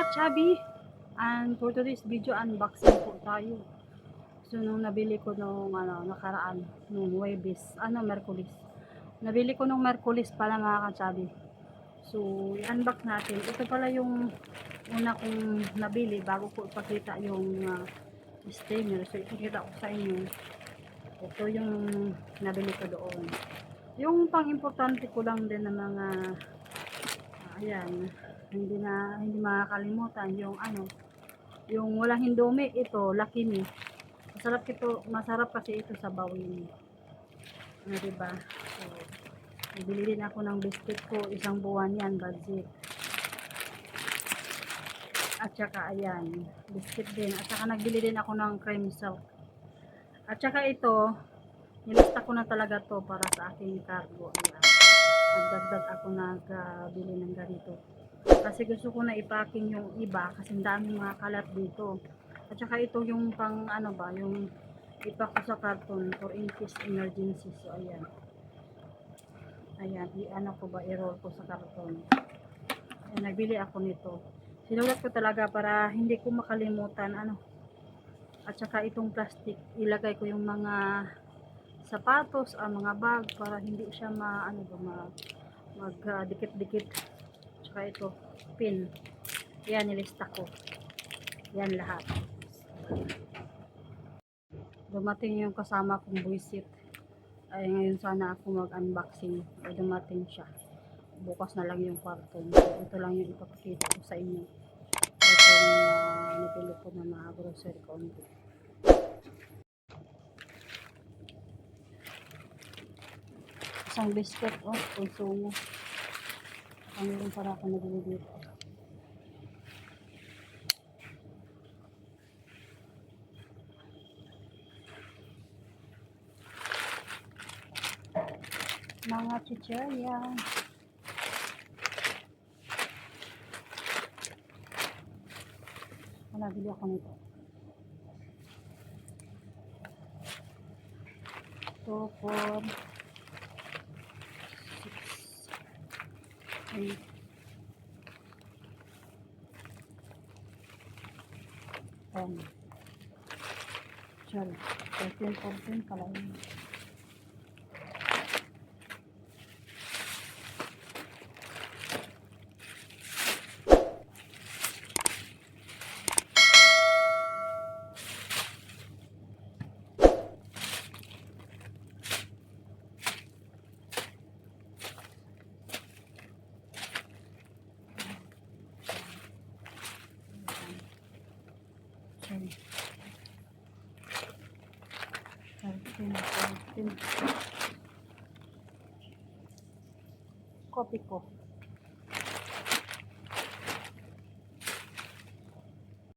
Chubby, and for today's video unboxing po tayo. So nung nabili ko nung nakaraan nung Merkulis, nabili ko nung Merkulis pala mga ka-chubby. So i-unbox natin. Ito pala yung una kong nabili bago ko ipakita yung steamer. So ipakita ko sa inyo, ito yung nabili ko doon. Yung pang importante ko lang din na mga ayan, hindi makakalimutan yung yung walang hindumi. Ito Lucky Me, masarap kasi ito sa bawin, diba? So bibili din ako ng biscuit ko, isang buwan yan budget. At saka ayan, biscuit din, at saka nagbili din ako ng cream silk. At saka ito, nilista ko na talaga to para sa aking cargo. Ayan, nagdagdag ako nagbili ng ganito kasi gusto ko na i-packing yung iba kasi ang daming mga kalat dito. At saka ito yung pang yung ipack ko sa karton for in case emergency. So ayan, i-roll ko sa karton. Ayan, nagbili ako nito, sinulat ko talaga para hindi ko makalimutan. At saka itong plastic, ilagay ko yung mga sapatos, mga bag, para hindi siya dikit-dikit. Tsaka ito, pin. Yan, nilista ko. Yan lahat. Dumating yung kasama kong buisit. Ay, ngayon sana ako mag-unboxing. Ay, dumating siya. Bukas na lang yung kwarto. Ito lang yung ipapakita ko sa inyo. Ito yung nabili ko na mga grocery ko. Isang biscuit, konsumo. Meron para ako nabili dito. Mga chicherya. Nabili ako nito. 2, 4, 6, 8, 10. Sorry, 13, 14 pala yun. Sorry. 13. Copy ko.